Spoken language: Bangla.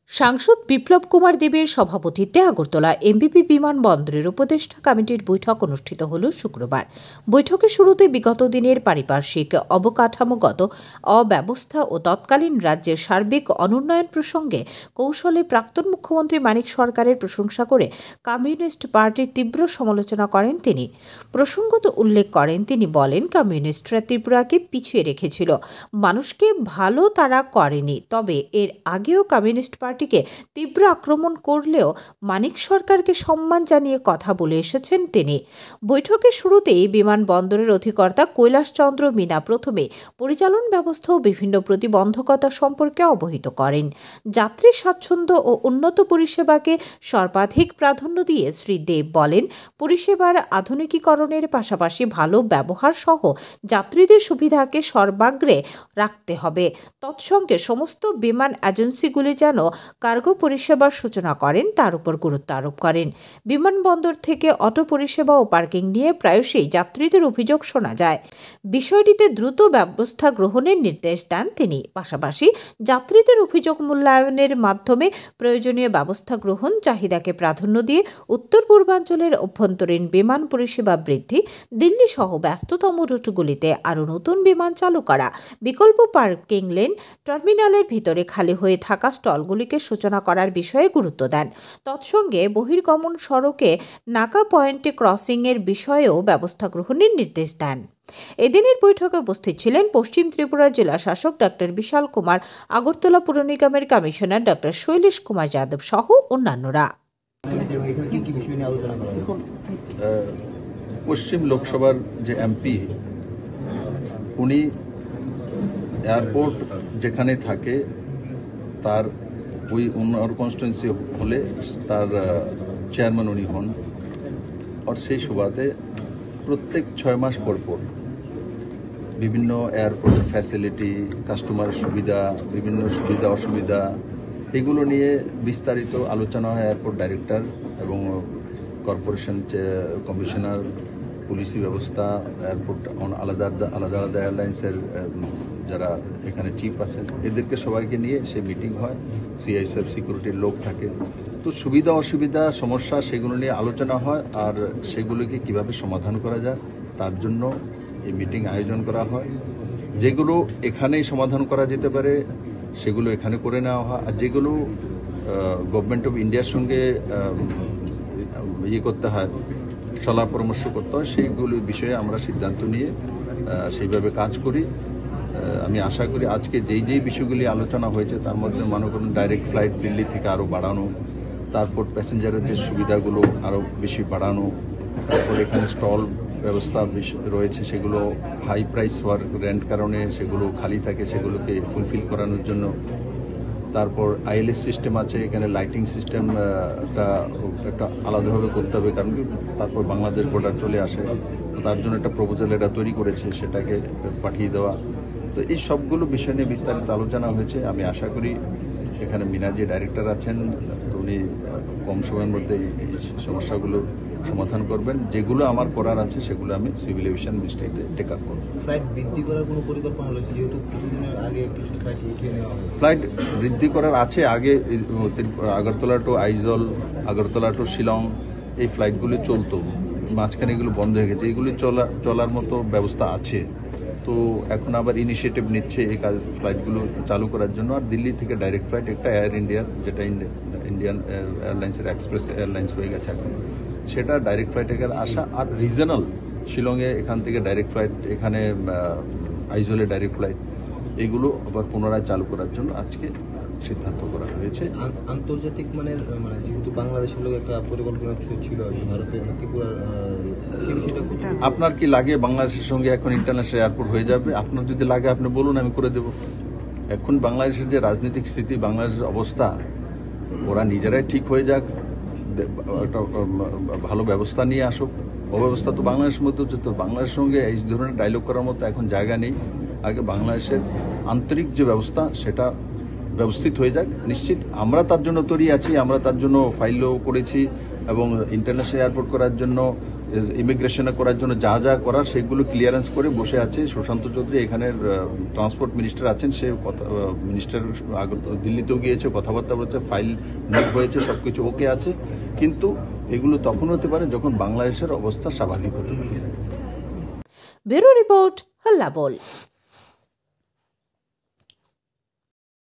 সাংসদ বিপ্লব কুমার দেবের সভাপতিত্বে আগরতলা এমবিপি বিমানবন্দরের উপদেষ্টা কমিটির বৈঠক অনুষ্ঠিত হল শুক্রবার। বৈঠকের শুরুতে বিগত দিনের পারিপার্শ্বিক অবকাঠামোগত অব্যবস্থা ও তৎকালীন রাজ্যের সার্বিক অনুন্নয়ন প্রসঙ্গে কৌশলে প্রাক্তন মুখ্যমন্ত্রী মানিক সরকারের প্রশংসা করে কমিউনিস্ট পার্টির তীব্র সমালোচনা করেন তিনি। প্রসঙ্গত উল্লেখ করেন তিনি বলেন, কমিউনিস্টরা ত্রিপুরাকে পিছিয়ে রেখেছিল, মানুষকে ভালো তারা করেনি। তবে এর আগেও কমিউনিস্ট পার্টিকে তীব্র আক্রমণ করলেও মানিক সরকারকে সম্মান জানিয়ে কথা বলে এসেছেন তিনি। বৈঠকের শুরুতেই বিমানবন্দরের অধিকর্তা কৈলাস চন্দ্র মীনা প্রথমে পরিচালন ব্যবস্থা ও বিভিন্ন প্রতিবন্ধকতা সম্পর্কে অবহিত করেন। যাত্রী স্বাচ্ছন্দ্য ও উন্নত পরিষেবাকে সর্বাধিক প্রাধান্য দিয়ে শ্রী দেব বলেন, পরিষেবার আধুনিকীকরণের পাশাপাশি ভালো ব্যবহার সহ যাত্রীদের সুবিধাকে সর্বাগ্রে রাখতে হবে। তৎসঙ্গে সমস্ত বিমান এজেন্সিগুলি যেন কার্গো পরিষেবার সূচনা করেন তার উপর গুরুত্ব আরোপ করেন। বিমানবন্দর থেকে অটো পরিষেবা ও পার্কিং নিয়ে প্রায়শই যাত্রীদের অভিযোগ শোনা যায়। বিষয়টিতে দ্রুত ব্যবস্থা গ্রহণের নির্দেশ দেন তিনি। পাশাপাশি যাত্রীদের অভিযোগ মূল্যায়নের মাধ্যমে প্রয়োজনীয় ব্যবস্থা গ্রহণ, চাহিদাকে প্রাধান্য দিয়ে উত্তর পূর্বাঞ্চলের অভ্যন্তরীণ বিমান পরিষেবা বৃদ্ধি, দিল্লি সহ ব্যস্ততম রুটগুলিতে আরও নতুন বিমান চালু করা, বিকল্প পার্কিং লেন, টার্মিনালের ভিতরে খালি হয়ে থাকা স্টলগুলিকে সূচনা করার বিষয়ে গুরুত্ব দেন। তৎসঙ্গে বহির্গমন সড়কে নাকা পয়েন্টে ক্রসিংয়ের বিষয়েও ব্যবস্থা গ্রহণের নির্দেশ দেন। এদিনের বৈঠকে উপস্থিত ছিলেন পশ্চিম ত্রিপুরা জেলা শাসক ডক্টর বিশাল কুমার, আগরতলা পুর নিগমের কমিশনার ডক্টর শৈলেশ কুমার যাদব সহ অন্যান্যরা। পশ্চিম লোকসভার যে এমপি, উনি এয়ারপোর্ট যেখানে থাকে তার ওই ওনার কনস্টিটুয়েন্সি হলে তার চেয়ারম্যান উনি হন। আর সেই সুবাদে প্রত্যেক 6 মাস পর পর বিভিন্ন এয়ারপোর্টের ফ্যাসিলিটি, কাস্টমার সুবিধা, বিভিন্ন সুবিধা অসুবিধা এগুলো নিয়ে বিস্তারিত আলোচনা হয় এয়ারপোর্ট ডাইরেক্টর এবং কর্পোরেশন কমিশনার, পুলিশি ব্যবস্থা, এয়ারপোর্ট আলাদা আলাদা এয়ারলাইন্সের যারা এখানে চিফ আছেন, এদেরকে সবাইকে নিয়ে সে মিটিং হয়। সিআইএসএফ সিকিউরিটির লোক থাকে, তো সুবিধা অসুবিধা সমস্যা সেগুলো নিয়ে আলোচনা হয় আর সেগুলোকে কিভাবে সমাধান করা যায় তার জন্য এই মিটিং আয়োজন করা হয়। যেগুলো এখানেই সমাধান করা যেতে পারে সেগুলো এখানে করে নেওয়া হয়, আর যেগুলো গভর্নমেন্ট অফ ইন্ডিয়ার সঙ্গে করতে হয়, সলাহ পরামর্শ করতে হয়, সেইগুলোর বিষয়ে আমরা সিদ্ধান্ত নিয়ে সেইভাবে কাজ করি। আমি আশা করি আজকে যেই বিষয়গুলি আলোচনা হয়েছে তার মধ্যে মনে করুন ডাইরেক্ট ফ্লাইট দিল্লি থেকে আরও বাড়ানো, তারপর প্যাসেঞ্জারের যে সুবিধাগুলো আরও বেশি বাড়ানো, তারপর এখানে স্টল ব্যবস্থা রয়েছে সেগুলো হাই প্রাইস হওয়ার রেন্ট কারণে সেগুলো খালি থাকে, সেগুলোকে ফুলফিল করানোর জন্য। তারপর আইএলএস সিস্টেম আছে, এখানে লাইটিং সিস্টেমটা একটা আলাদাভাবে করতে হবে, কারণ কি তারপর বাংলাদেশ বর্ডার চলে আসে, তার জন্য একটা প্রপোজাল এটা তৈরি করেছে, সেটাকে পাঠিয়ে দেওয়া। তো এই সবগুলো বিষয় নিয়ে বিস্তারিত আলোচনা হয়েছে। আমি আশা করি এখানে মীনা যে ডাইরেক্টর আছেন তো উনি কম সময়ের মধ্যে এই সমস্যাগুলো সমাধান করবেন। যেগুলো আমার করার আছে সেগুলো আমি সিভিল এভিয়েশন মিনিস্ট্রিতে টেক আপ করব। ফ্লাইট বৃদ্ধি করার কোনো পরিকল্পনা রয়েছে? যেহেতু কিছুদিনের আগে কিছু ফ্লাইট উঠিয়ে নেওয়া হবে। ফ্লাইট বৃদ্ধি করার আছে। আগে আগরতলা টু আইজল, আগরতলা টু শিলং এই ফ্লাইটগুলি চলতো, মাঝখানে এগুলো বন্ধ হয়ে গেছে। এগুলি চলার মতো ব্যবস্থা আছে, তো এখন আবার ইনিশিয়েটিভ নিচ্ছে এই ফ্লাইটগুলো চালু করার জন্য। আর দিল্লি থেকে ডাইরেক্ট ফ্লাইট একটা এয়ার ইন্ডিয়ার, যেটা ইন্ডিয়ান এয়ারলাইন্সের এক্সপ্রেস এয়ারলাইন্স হয়ে গেছে এখন, সেটা ডাইরেক্ট ফ্লাইট এখানে আসা। আর রিজনাল শিলংয়ে এখান থেকে ডাইরেক্ট ফ্লাইট, এখানে আইজলে ডাইরেক্ট ফ্লাইট, এগুলো আবার পুনরায় চালু করার জন্য আজকে সিদ্ধান্ত করা হয়েছে। আন্তর্জাতিক মানের যেহেতু বাংলাদেশের লোক একটা পরিকল্পনা ছিল ভারতের ত্রিপুরার, আপনার কি লাগে বাংলাদেশের সঙ্গে এখন ইন্টারন্যাশনাল এয়ারপোর্ট হয়ে যাবে? আপনার যদি লাগে আপনি বলুন, আমি করে দেব। এখন বাংলাদেশের যে রাজনৈতিক স্থিতি, বাংলাদেশের অবস্থা, ওরা নিজেরাই ঠিক হয়ে যাক, একটা ভালো ব্যবস্থা নিয়ে আসুক। অব্যবস্থা তো বাংলাদেশের মধ্যে হচ্ছে, তো বাংলাদেশের সঙ্গে এই ধরনের ডায়লগ করার মতো এখন জায়গা নেই। আগে বাংলাদেশের আন্তরিক যে ব্যবস্থা সেটা ব্যবস্থিত হয়ে যাক। নিশ্চিত আমরা তার জন্য তৈরি আছি, আমরা তার জন্য ফাইলও করেছি এবং ইন্টারন্যাশনাল এয়ারপোর্ট করার জন্য ইমিগ্রেশনে করার জন্য যা যা করার সেগুলো ক্লিয়ারেন্স করে বসে আছে সুশান্ত চৌধুরী। এখানের ট্রান্সপোর্ট মিনিস্টার আছেন, সে মিনিস্টার দিল্লিতেও গিয়েছে, কথাবার্তা বলছে, ফাইল নোট হয়েছে, সবকিছু ওকে আছে। কিন্তু এগুলো তখন হতে পারে যখন বাংলাদেশের অবস্থা স্বাভাবিক হতে পারে। ব্যুরো রিপোর্ট, হাল্লা বল।